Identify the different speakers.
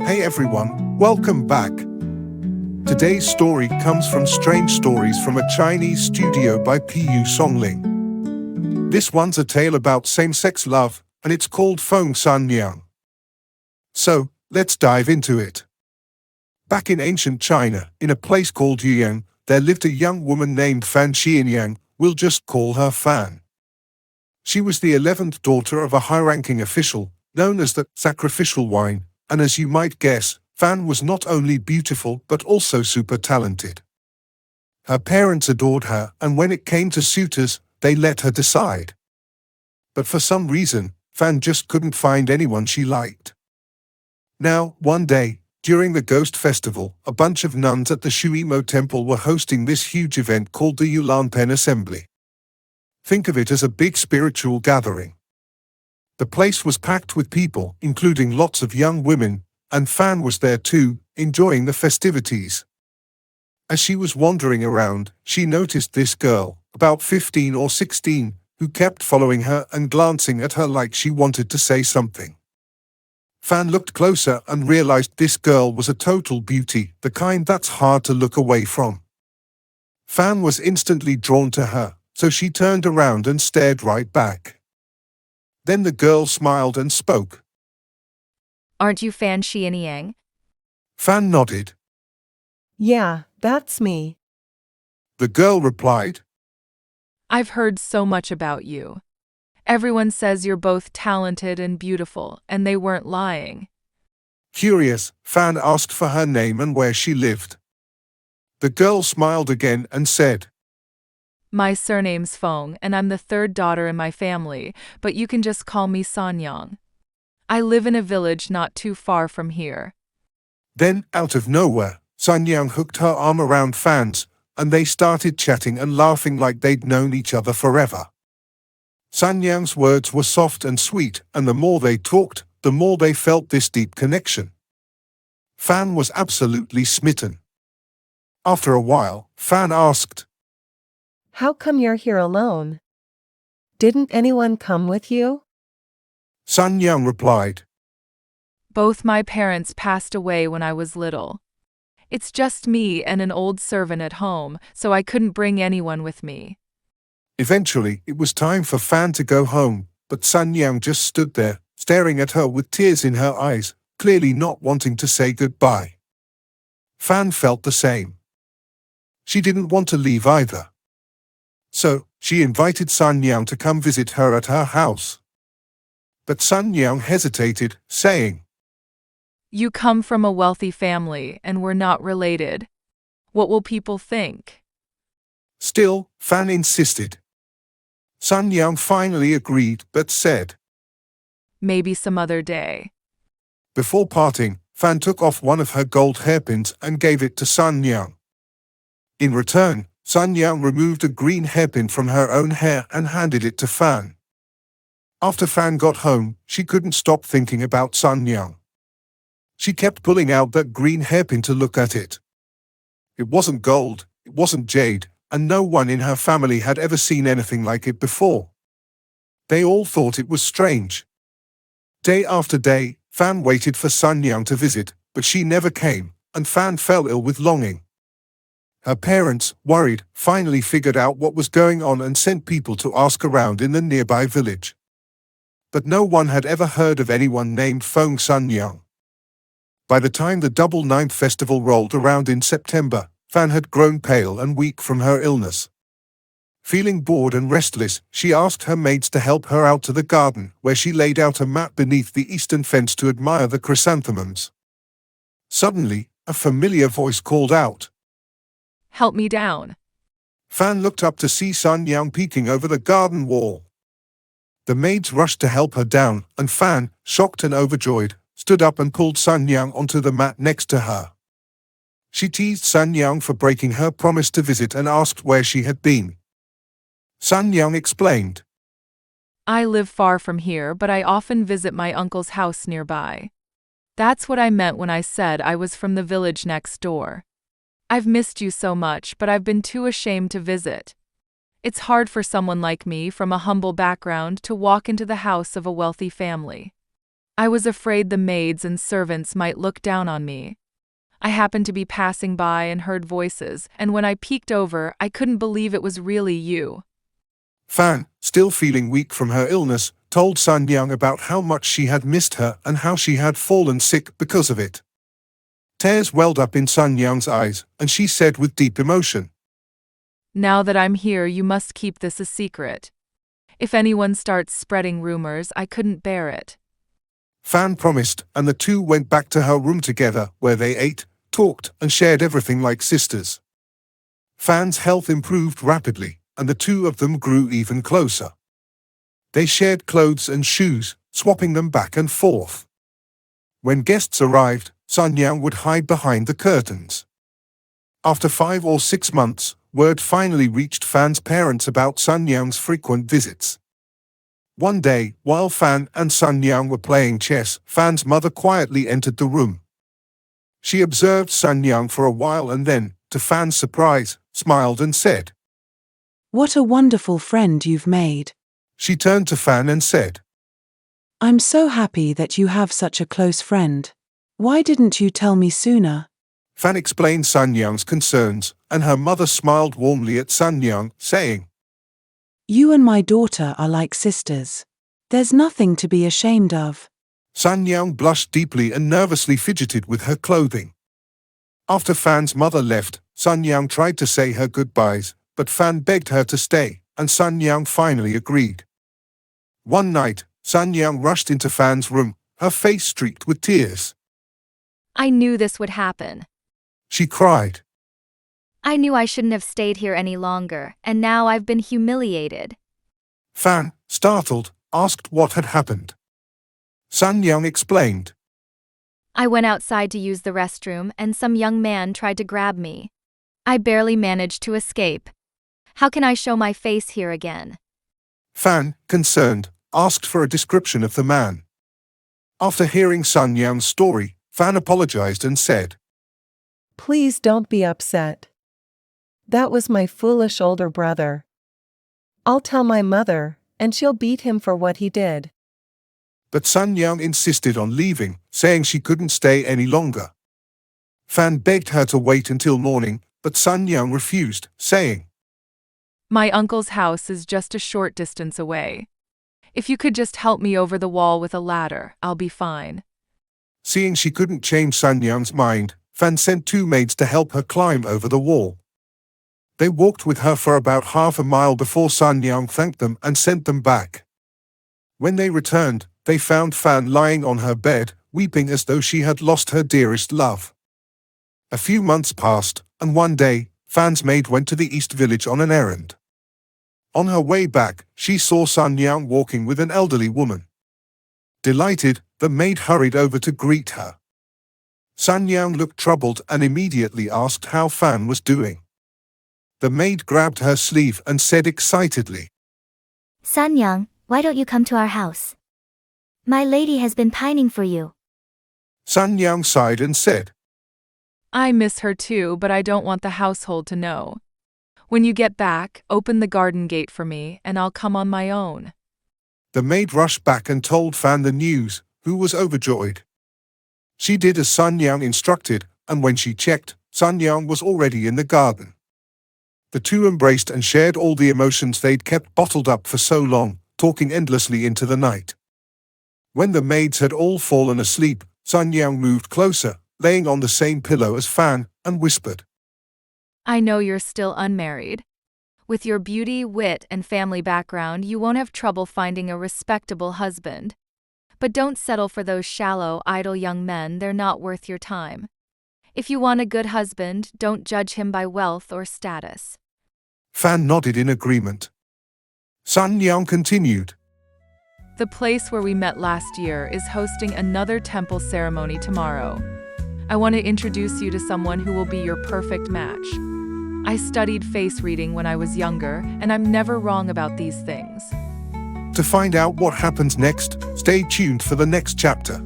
Speaker 1: Hey everyone, welcome back. Today's story comes from Strange Stories from a Chinese studio by Songling. This one's a tale about same-sex love, and it's called Feng Sanniang. So, let's dive into it. Back in ancient China, in a place called Yuyang, there lived a young woman named Feng Sanniang. We'll just call her Fan. She was the 11th daughter of a high-ranking official, known as the sacrificial wine, and as you might guess, Fan was not only beautiful but also super talented. Her parents adored her, and when it came to suitors, they let her decide. But for some reason, Fan just couldn't find anyone she liked. Now, one day, during the Ghost Festival, a bunch of nuns at the Shuimo Temple were hosting this huge event called the Yulanpen Assembly. Think of it as a big spiritual gathering. The place was packed with people, including lots of young women, and Fan was there too, enjoying the festivities. As she was wandering around, she noticed this girl, about 15 or 16, who kept following her and glancing at her like she wanted to say something. Fan looked closer and realized this girl was a total beauty, the kind that's hard to look away from. Fan was instantly drawn to her, so she turned around and stared right back. Then the girl smiled and spoke.
Speaker 2: Aren't you Feng Sanniang?
Speaker 1: Fan nodded.
Speaker 3: Yeah, that's me.
Speaker 1: The girl replied.
Speaker 2: I've heard so much about you. Everyone says you're both talented and beautiful, and they weren't lying.
Speaker 1: Curious, Fan asked for her name and where she lived. The girl smiled again and said,
Speaker 2: My surname's Feng, and I'm the third daughter in my family, but you can just call me Sanniang. I live in a village not too far from here.
Speaker 1: Then, out of nowhere, Sanniang hooked her arm around Fan's, and they started chatting and laughing like they'd known each other forever. Sanniang's words were soft and sweet, and the more they talked, the more they felt this deep connection. Fan was absolutely smitten. After a while, Fan asked,
Speaker 3: How come you're here alone? Didn't anyone come with you?
Speaker 1: Sanniang replied.
Speaker 2: Both my parents passed away when I was little. It's just me and an old servant at home, so I couldn't bring anyone with me.
Speaker 1: Eventually, it was time for Fan to go home, but Sanniang just stood there, staring at her with tears in her eyes, clearly not wanting to say goodbye. Fan felt the same. She didn't want to leave either. So, she invited Sanniang to come visit her at her house. But Sanniang hesitated, saying,
Speaker 2: You come from a wealthy family, and we're not related. What will people think?
Speaker 1: Still, Fan insisted. Sanniang finally agreed but said,
Speaker 2: Maybe some other day.
Speaker 1: Before parting, Fan took off one of her gold hairpins and gave it to Sanniang. In return, Sanniang removed a green hairpin from her own hair and handed it to Fan. After Fan got home, she couldn't stop thinking about Sanniang. She kept pulling out that green hairpin to look at it. It wasn't gold, it wasn't jade, and no one in her family had ever seen anything like it before. They all thought it was strange. Day after day, Fan waited for Sanniang to visit, but she never came, and Fan fell ill with longing. Her parents, worried, finally figured out what was going on and sent people to ask around in the nearby village. But no one had ever heard of anyone named Feng Sanniang. By the time the Double Ninth Festival rolled around in September, Fan had grown pale and weak from her illness. Feeling bored and restless, she asked her maids to help her out to the garden, where she laid out a mat beneath the eastern fence to admire the chrysanthemums. Suddenly, a familiar voice called out,
Speaker 2: Help me down.
Speaker 1: Fan looked up to see Sanniang peeking over the garden wall. The maids rushed to help her down, and Fan, shocked and overjoyed, stood up and pulled Sanniang onto the mat next to her. She teased Sanniang for breaking her promise to visit and asked where she had been. Sanniang explained.
Speaker 2: I live far from here, but I often visit my uncle's house nearby. That's what I meant when I said I was from the village next door. I've missed you so much, but I've been too ashamed to visit. It's hard for someone like me from a humble background to walk into the house of a wealthy family. I was afraid the maids and servants might look down on me. I happened to be passing by and heard voices, and when I peeked over, I couldn't believe it was really you.
Speaker 1: Fan, still feeling weak from her illness, told Sanniang about how much she had missed her and how she had fallen sick because of it. Tears welled up in Sanniang's eyes, and she said with deep emotion,
Speaker 2: Now that I'm here, you must keep this a secret. If anyone starts spreading rumors, I couldn't bear it.
Speaker 1: Fan promised, and the two went back to her room together, where they ate, talked, and shared everything like sisters. Fan's health improved rapidly, and the two of them grew even closer. They shared clothes and shoes, swapping them back and forth. When guests arrived, Sanniang would hide behind the curtains. After 5 or 6 months, word finally reached Fan's parents about Sanniang's frequent visits. One day, while Fan and Sanniang were playing chess, Fan's mother quietly entered the room. She observed Sanniang for a while and then, to Fan's surprise, smiled and said,
Speaker 4: What a wonderful friend you've made.
Speaker 1: She turned to Fan and said,
Speaker 4: I'm so happy that you have such a close friend. Why didn't you tell me sooner?
Speaker 1: Fan explained Sanniang's concerns, and her mother smiled warmly at Sanniang, saying,
Speaker 4: You and my daughter are like sisters. There's nothing to be ashamed of.
Speaker 1: Sanniang blushed deeply and nervously fidgeted with her clothing. After Fan's mother left, Sanniang tried to say her goodbyes, but Fan begged her to stay, and Sanniang finally agreed. One night, Sanniang rushed into Fan's room, her face streaked with tears.
Speaker 5: I knew this would happen.
Speaker 1: She cried.
Speaker 5: I knew I shouldn't have stayed here any longer, and now I've been humiliated.
Speaker 1: Fan, startled, asked what had happened. Sanniang explained.
Speaker 5: I went outside to use the restroom, and some young man tried to grab me. I barely managed to escape. How can I show my face here again?
Speaker 1: Fan, concerned, asked for a description of the man. After hearing Sanniang's story, Fan apologized and said,
Speaker 3: Please don't be upset. That was my foolish older brother. I'll tell my mother, and she'll beat him for what he did.
Speaker 1: But Sanniang insisted on leaving, saying she couldn't stay any longer. Fan begged her to wait until morning, but Sanniang refused, saying,
Speaker 2: My uncle's house is just a short distance away. If you could just help me over the wall with a ladder, I'll be fine.
Speaker 1: Seeing she couldn't change Sanniang's mind, Fan sent 2 maids to help her climb over the wall. They walked with her for about half a mile before Sanniang thanked them and sent them back. When they returned, they found Fan lying on her bed, weeping as though she had lost her dearest love. A few months passed, and one day, Fan's maid went to the East Village on an errand. On her way back, she saw Sanniang walking with an elderly woman. Delighted, the maid hurried over to greet her. Sanniang looked troubled and immediately asked how Fan was doing. The maid grabbed her sleeve and said excitedly,
Speaker 6: Sanniang, why don't you come to our house? My lady has been pining for you.
Speaker 1: Sanniang sighed and said,
Speaker 2: I miss her too, but I don't want the household to know. When you get back, open the garden gate for me, and I'll come on my own.
Speaker 1: The maid rushed back and told Fan the news, who was overjoyed. She did as Sanniang instructed, and when she checked, Sanniang was already in the garden. The two embraced and shared all the emotions they'd kept bottled up for so long, talking endlessly into the night. When the maids had all fallen asleep, Sanniang moved closer, laying on the same pillow as Fan, and whispered,
Speaker 2: I know you're still unmarried. With your beauty, wit, and family background, you won't have trouble finding a respectable husband. But don't settle for those shallow, idle young men, they're not worth your time. If you want a good husband, don't judge him by wealth or status.
Speaker 1: Fan nodded in agreement. Sanniang continued,
Speaker 2: The place where we met last year is hosting another temple ceremony tomorrow. I want to introduce you to someone who will be your perfect match. I studied face reading when I was younger, and I'm never wrong about these things.
Speaker 1: To find out what happens next, stay tuned for the next chapter.